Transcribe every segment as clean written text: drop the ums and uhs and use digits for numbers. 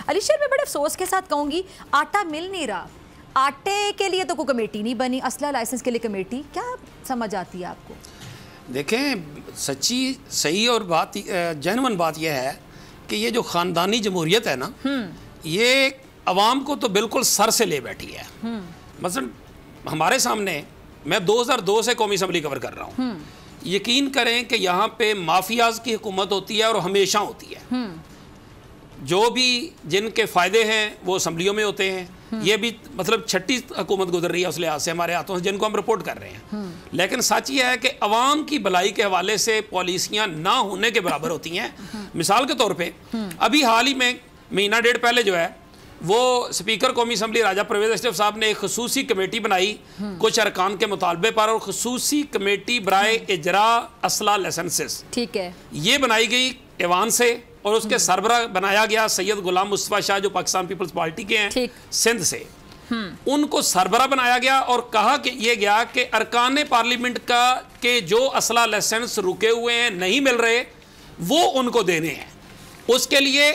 अलीशर, मैं बड़े अफसोस के साथ कहूँगी, आटा मिल नहीं रहा। आटे के लिए तो कोई कमेटी नहीं बनी, असला लाइसेंस के लिए कमेटी, क्या समझ आती है आपको? देखें, सच्ची सही और बात जेन्युइन बात यह है कि ये जो ख़ानदानी जमहूरियत है ना, ये अवाम को तो बिल्कुल सर से ले बैठी है। मसलन हमारे सामने, मैं 2002 से कौमी असम्बली कवर कर रहा हूँ, यकीन करें कि यहाँ पे माफियाज की हुकूमत होती है और हमेशा होती है। जो भी जिनके फ़ायदे हैं वो असम्बलियों में होते हैं। ये भी मतलब छठी हुकूमत गुजर रही है उस लिहाज से हमारे हाथों से, जिनको हम रिपोर्ट कर रहे हैं। लेकिन सच ये है कि अवाम की भलाई के हवाले से पॉलिसियाँ ना होने के बराबर होती हैं। मिसाल के तौर पे अभी हाल ही में महीना डेढ़ पहले जो है वो स्पीकर कौमी असम्बली राजा परवेज़ अशरफ साहब ने एक खसूसी कमेटी बनाई कुछ अरकान के मुतालबे पर, और खसूसी कमेटी बराए इजरा असला लाइसेंसेस, ठीक है, ये बनाई गई ऐवान से, और उसके सरबरा बनाया गया सैयद गुलाम मुस्तफ़ा शाह जो पाकिस्तान पीपल्स पार्टी के हैं सिंध से। उनको सरबरा बनाया गया और कहा कि ये गया कि अरकान पार्लियामेंट का के जो असला लाइसेंस रुके हुए हैं, नहीं मिल रहे, वो उनको देने हैं। उसके लिए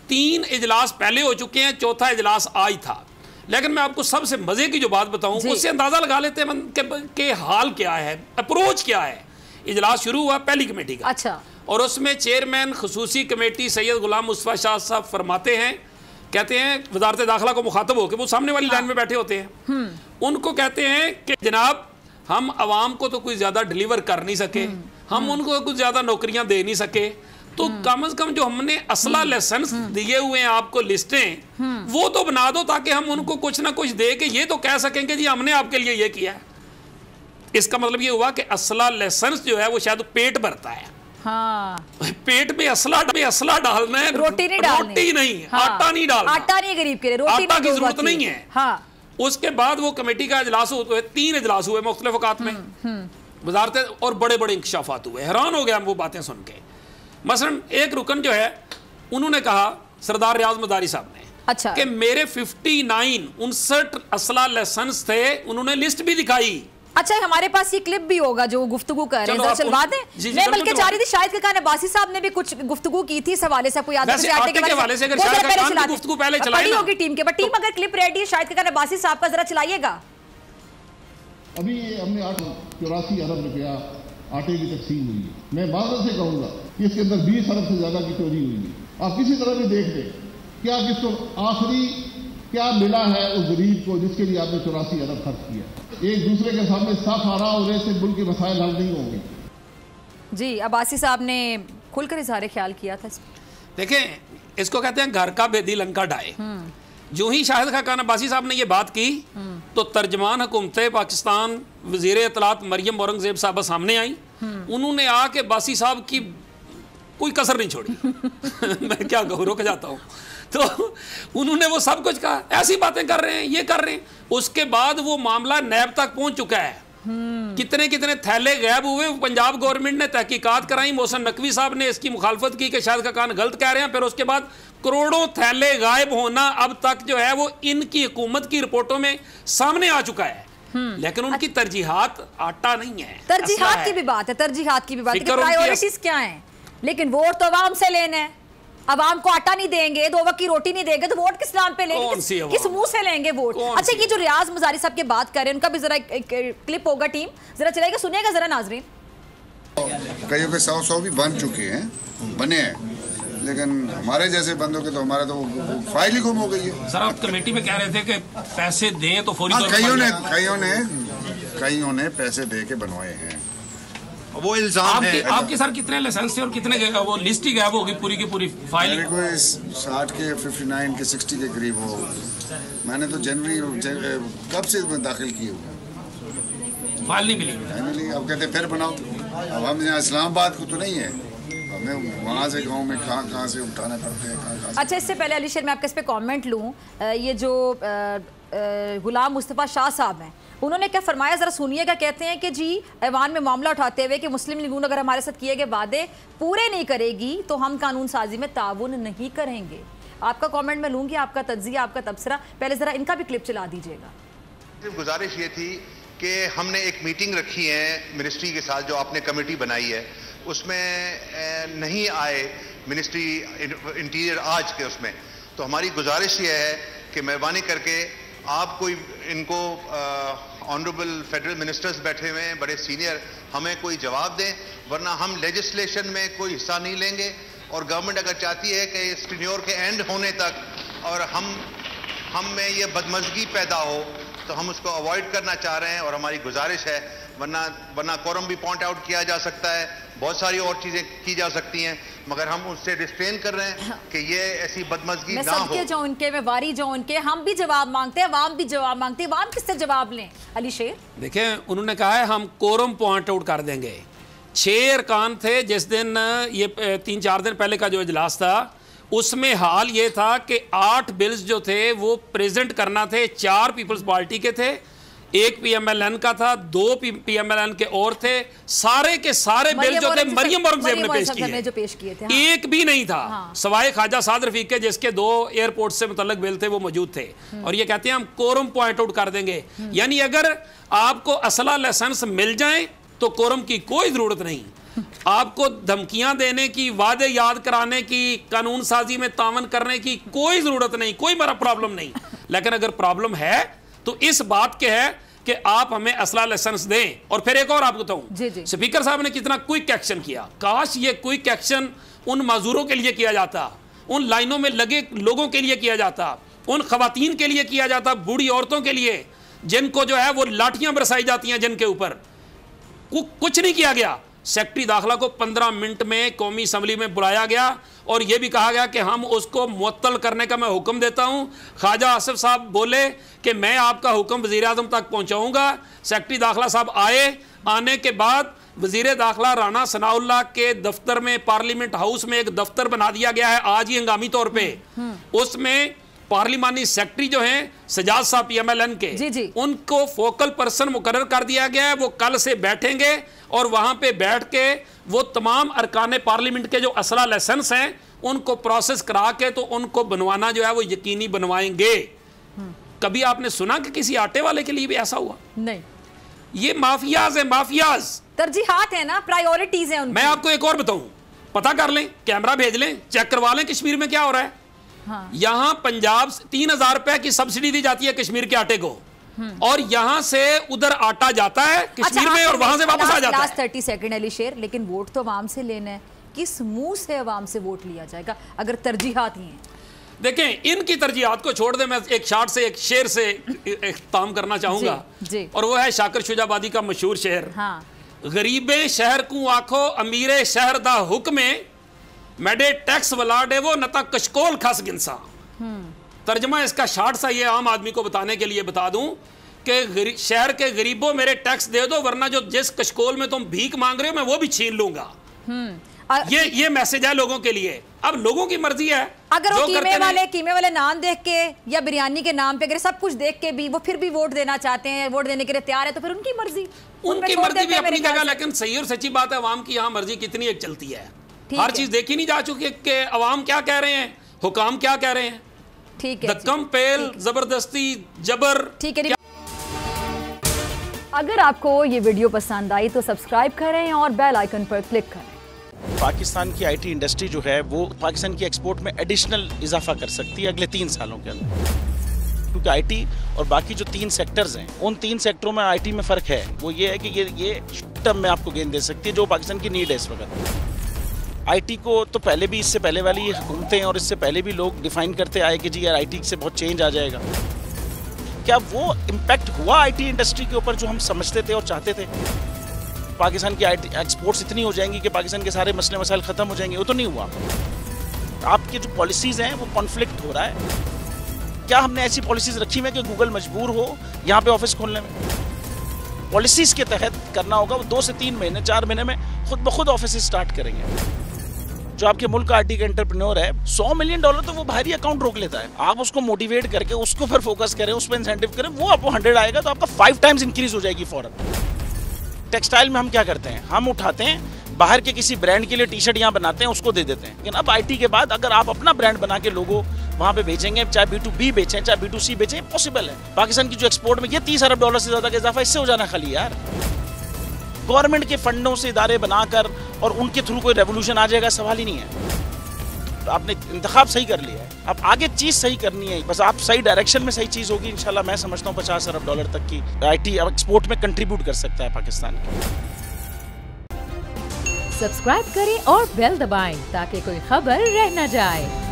3 इजलास पहले हो चुके हैं, 4था इजलास आज था। लेकिन मैं आपको सबसे मजे की जो बात बताऊं, उससे अंदाजा लगा लेते हैं कि हाल क्या है, अप्रोच क्या है। इजलास शुरू हुआ पहली कमेटी का, अच्छा, और उसमें चेयरमैन खसूसी कमेटी सैयद गुलाम मुस्तफ़ा शाह साहब फरमाते हैं, कहते हैं वजारत दाखिला को मुखातब होकर, वो सामने वाली लाइन में बैठे होते हैं, उनको कहते हैं कि जनाब हम अवाम को तो कुछ ज़्यादा डिलीवर कर नहीं सके, हम उनको कुछ ज़्यादा नौकरियां दे नहीं सके, तो कम से कम जो हमने असला लाइसेंस दिए हुए हैं आपको लिस्टें, वो तो बना दो ताकि हम उनको कुछ ना कुछ दे के ये तो कह सकेंगे जी हमने आपके लिए ये किया है। इसका मतलब ये हुआ कि असला लाइसेंस जो है वो शायद पेट भरता है। हाँ। पेट में असला डालना है, रोटी नहीं डालनी, रोटी नहीं, हाँ। आटा नहीं डालना, आटा नहीं गरीब के लिए, रोटी आटा की जरूरत नहीं है। हाँ। उसके बाद वो कमेटी का इजलास हुए, 3 इजलास हुए मुख्तलिफ औकात में, वजारतें, और बड़े बड़े इंकशाफात हुए। हैरान हो गया हम वो बातें सुन के। मसलन एक रुकन जो है उन्होंने कहा, सरदार रियाज मदारी साहब ने, अच्छा, कि मेरे 59 असला लाइसेंस थे, उन्होंने लिस्ट भी दिखाई। अच्छा, हमारे पास ये क्लिप भी होगा जो गुफ्तगू कर रहे हैं, चलवा दें। मैं बल्कि चाह रही थी शाहिद खान अब्बासी साहब ने भी कुछ गुफ्तगू की थी इस हवाले से, आपको याद है? गुफ्तगू पहले चलाई होगी टीम के, बट टीम अगर क्लिप रेडी है शाहिद खान अब्बासी साहब का, जरा चलाइएगा। अभी हमने 84 अरब रुपया आटे की तकसीम हुई है। मैं बात से कहूँगा कि इसके अंदर 20 अरब से ज़्यादा की चोरी हुई है। आप किसी तरह भी देख लें, क्या किसको आखिरी क्या मिला है उस गरीब को जिसके लिए आपने 84 अरब खर्च किया। एक दूसरे के सामने साफ आ रहा होने से मुल्क के मसाइल हल नहीं होंगे। जी, अब्बासी साहब ने खुलकर इज़हार ख्याल किया था। देखें, इसको कहते हैं घर का बेदी लंका डाए। जो ही शाहिद खान अब्बासी साहब ने ये बात की तो तर्जमान हुकूमत पाकिस्तान वज़ीर इत्तलात मरियम औरंगज़ेब साहब सामने आई। उन्होंने आके अब्बासी साहब की कोई कसर नहीं छोड़ी। मैं क्या कहूँ, रुक जाता हूँ। तो उन्होंने वो सब कुछ कहा, ऐसी बातें कर रहे हैं, ये कर रहे हैं। उसके बाद वो मामला नैब तक पहुंच चुका है। कितने कितने थैले गायब हुए, पंजाब गवर्नमेंट ने तहकीकात कराई, मोहसिन नकवी साहब ने इसकी मुखालफत की कि शाहिद खान गलत कह रहे हैं। फिर उसके बाद करोड़ों थैले गायब होना अब तक जो है वो इनकी हुकूमत की रिपोर्टों में सामने आ चुका है। लेकिन उनकी तरजीहात आटा नहीं है, तरजीहात की भी बात है, तरजीहात की भी बात है, प्रायोरिटीज क्या है। लेकिन वोट तो आवाम से लेना है, अवाम को आटा नहीं देंगे, 2 वक्त की रोटी नहीं देंगे, तो वोट किस नाम पे लेंगे, किस मुंह से लेंगे वोट। अच्छा, ये जो रियाज मजारी साहब की बात कर रहे हैं, उनका भी जरा एक क्लिप होगा, टीम जरा चलेगा, सुनिएगा जरा नाजरीन। कईयों के 100 भी बन चुके हैं, बने हैं, लेकिन हमारे जैसे बंदों के तो हमारे तो फाइल ही गुम हो गई है। सर, आप कमेटी में कह रहे थे कि पैसे दें तो फौरी कईयों ने पैसे दे के बनवाए हैं, वो इल्जाम है। आपके सर कितने लाइसेंस थे और कितने वो लिस्ट ही गायब होगी पूरी की पूरी फाइल? मेरे को 60 के 59 के 60 के करीब हो। मैंने तो जनवरी कब से दाखिल किए हुए, फाइल नहीं मिली। अब कहते फिर बनाओ। अब हम यहाँ इस्लामाबाद को तो नहीं है, हमें वहाँ से गाँव में कहाँ से उठाने पड़ते हैं। अच्छा, इससे पहले अलीशर मैं आपके इस पे कॉमेंट लूँ, ये जो गुलाम मुस्तफ़ा शाह साहब हैं, उन्होंने क्या फरमाया, ज़रा सुनिएगा। कहते हैं कि जी ऐवान में मामला उठाते हुए कि मुस्लिम लीग अगर हमारे साथ किए गए वादे पूरे नहीं करेगी तो हम कानून साजी में ताउन नहीं करेंगे। आपका कमेंट मैं लूँगी, आपका तज्जिया, आपका तबसरा। पहले ज़रा इनका भी क्लिप चला दीजिएगा। गुजारिश ये थी कि हमने एक मीटिंग रखी है मिनिस्ट्री के साथ, जो आपने कमेटी बनाई है, उसमें नहीं आए मिनिस्ट्री इंटीरियर आज के उसमें, तो हमारी गुजारिश ये है कि मेहरबानी करके आप कोई इनको ऑनरेबल फेडरल मिनिस्टर्स बैठे हुए हैं बड़े सीनियर, हमें कोई जवाब दें, वरना हम लेजिस्लेशन में कोई हिस्सा नहीं लेंगे। और गवर्नमेंट अगर चाहती है कि इस टेन्योर के एंड होने तक और हम में ये बदमज़गी पैदा हो तो हम उसको अवॉइड करना चाह रहे हैं और हमारी गुजारिश है, वरना कोरम भी पॉइंट आउट किया जा सकता है, बहुत सारी और चीज़ें की जा सकती हैं, मगर हम उससे रिस्ट्रेन कर रहे हैं कि ये ऐसी बदमज़गी ना हो। जो उनके मैं वारी जो उनके हम भी जवाब मांगते हैं, अवाम भी जवाब मांगती है, अवाम किससे जवाब लें? अली शेर देखें, उन्होंने कहा है हम कोरम पॉइंट आउट कर देंगे। 6 अरकान थे जिस दिन ये 3-4 दिन पहले का जो इजलास था, उसमें हाल ये था कि 8 बिल्स जो थे वो प्रेजेंट करना थे, 4 पीपल्स पार्टी के थे, 1 PMLN का था, 2 PMLN के और थे, सारे के सारे बिल जो थे मरियम औरंगजेब ने पेश किए थे। एक भी नहीं था सवाए ख्वाजा साद रफीक के, जिसके 2 एयरपोर्ट से मुतल्लक बिल थे वो मौजूद थे। और ये कहते हैं हम कोरम पॉइंट आउट कर देंगे। यानी अगर आपको असला लाइसेंस मिल जाए तो कोरम की कोई जरूरत नहीं, आपको धमकियां देने की, वादे याद कराने की, कानून साजी में तावन करने की कोई जरूरत नहीं, कोई बड़ा प्रॉब्लम नहीं। लेकिन अगर प्रॉब्लम है तो इस बात के है कि आप हमें असला लाइसेंस दें। और फिर एक और आपको बताऊं, स्पीकर साहब ने कितना क्विक एक्शन किया। काश ये क्विक एक्शन उन मजदूरों के लिए किया जाता, उन लाइनों में लगे लोगों के लिए किया जाता, उन खवातीन के लिए किया जाता, बूढ़ी औरतों के लिए जिनको जो है वो लाठियां बरसाई जाती हैं जिनके ऊपर। कुछ नहीं किया गया। सेक्रेटरी दाखिला को 15 मिनट में कौमी असम्बली में बुलाया गया और यह भी कहा गया कि हम उसको मुअत्तल करने का मैं हुक्म देता हूं। ख्वाजा आसिफ साहब बोले कि मैं आपका हुक्म वज़ीर आज़म तक पहुंचाऊंगा। सेक्रेटरी दाखिला साहब आए, आने के बाद वज़ीर दाखिला राना सनाउल्लाह के दफ्तर में, पार्लियामेंट हाउस में एक दफ्तर बना दिया गया है आज ही हंगामी तौर पर। उसमें पार्लिमानी सेक्रेटरी जो हैं सजाद साहब PMLN के, उनको फोकल पर्सन मुकर्रर कर दिया गया है। वो कल से बैठेंगे और वहां पे बैठ के वो तमाम अरकान पार्लियामेंट के जो असला लाइसेंस हैं उनको प्रोसेस करा के तो उनको बनवाना जो है वो यकीनी बनवाएंगे। कभी आपने सुना कि किसी आटे वाले के लिए भी ऐसा हुआ? नहीं। ये माफियाज है, माफियाज। तरजीहात है ना, प्रायोरिटीज है उनकी। मैं आपको एक और बताऊं, पता कर लें, कैमरा भेज लें, चेक करवा लें कश्मीर में क्या हो रहा है। यहां पंजाब 3000 रुपए की सब्सिडी दी जाती है कश्मीर के आटे को, और यहां से उधर आटा जाता है कश्मीर में और वहां से वापस आ जाता है। 30 सेकंड अली शेर, लेकिन वोट तो आवाम से लेना है, किस मुंह से आवाम से वोट लिया जाएगा अगर तरजीहात ही हैं? देखें, इनकी तरजीहात को छोड़ दे, मैं एक शार्ट से, एक शेर से इख्तिताम करना चाहूंगा, और वो है शाकिर शुजाबादी का मशहूर शेर। गरीबे शहर को आखो अमीरे शहर दा हुक्मे, मेडे टैक्स वलाडे वो नता कशकोल खस गिनसा। तर्जमा इसका शार्ट सा ये आम आदमी को बताने के लिए बता दूं कि शहर के गरीबों मेरे टैक्स दे दो, वरना जो जिस कशकोल में तुम भीख मांग रहे हो मैं वो भी छीन लूंगा। ये मैसेज है लोगों के लिए। अब लोगों की मर्जी है, अगर वो कीमे वाले नान देख के या बिरयानी के नाम पे अगर सब कुछ देख के भी वो फिर भी वोट देना चाहते हैं, वोट देने के लिए तैयार है, तो फिर उनकी मर्जी भी अपनी जगह। लेकिन सही और सच्ची बात है, अवाम की यहाँ मर्जी कितनी एक चलती है, हर चीज देखी नहीं जा चुकी कि अवाम क्या कह रहे हैं, हुकाम क्या कह रहे हैं। ठीक है, धक्कम पेल, जबरदस्ती, जबर। ठीक है। अगर आपको ये वीडियो पसंद आई तो सब्सक्राइब करें और बेल आइकन पर क्लिक करें। पाकिस्तान की IT इंडस्ट्री जो है वो पाकिस्तान की एक्सपोर्ट में एडिशनल इजाफा कर सकती है अगले 3 सालों के अंदर, क्योंकि IT और बाकी जो 3 सेक्टर्स हैं, उन 3 सेक्टरों में IT में फ़र्क है। वो ये है कि ये टर्म में आपको गेन दे सकती है जो पाकिस्तान की नीड है इस वक्त। IT को तो पहले भी, इससे पहले वाली हुकूमतें और इससे पहले भी लोग डिफाइन करते आए कि जी यार IT से बहुत चेंज आ जाएगा। क्या वो इम्पैक्ट हुआ IT इंडस्ट्री के ऊपर जो हम समझते थे और चाहते थे? पाकिस्तान की IT एक्सपोर्ट्स इतनी हो जाएंगी कि पाकिस्तान के सारे मसले मसाइल ख़त्म हो जाएंगे? वो तो नहीं हुआ। आपकी जो पॉलिसीज़ हैं वो कॉन्फ्लिक्ट हो रहा है। क्या हमने ऐसी पॉलिसीज़ रखी हुई है कि गूगल मजबूर हो यहाँ पे ऑफिस खोलने में? पॉलिसीज़ के तहत करना होगा। वो 2 से 3 महीने 4 महीने में खुद ब खुद ऑफिस स्टार्ट करेंगे। जो आपके मुल्क का IT का एंटरप्रेन्योर है, $100 मिलियन तो वो बाहरी अकाउंट रोक लेता है। आप उसको मोटिवेट करके उसको फिर फोकस करें, उस पर इंसेंटिव करें, वो आपको 100 आएगा तो आपका 5 टाइम्स इंक्रीज हो जाएगी फौरन। टेक्सटाइल में हम क्या करते हैं, हम उठाते हैं बाहर के किसी ब्रांड के लिए टी-शर्ट यहाँ बनाते हैं, उसको दे देते हैं। लेकिन अब IT के बाद अगर आप अपना ब्रांड बना के लोगो वहाँ पे बेचेंगे, चाहे B2B बेचें चाहे B2C बेचें, पॉसिबल है। पाकिस्तान की जो एक्सपोर्ट में ये $30 अरब से ज़्यादा का इजाफा इससे हो जाना खाली यार। गवर्नमेंट के फंडों से इदारे बनाकर और उनके थ्रू कोई रेवोल्यूशन आ जाएगा, सवाल ही नहीं है। आपने इंतखाब सही कर लिया है, अब आगे चीज़ सही करनी है, बस आप सही डायरेक्शन में सही चीज़ होगी इंशाल्लाह। मैं समझता हूँ $50 अरब तक की IT एक्सपोर्ट में कंट्रीब्यूट कर सकता है पाकिस्तान। सब्सक्राइब करें और बेल दबाएं ताकि कोई खबर रह न जाए।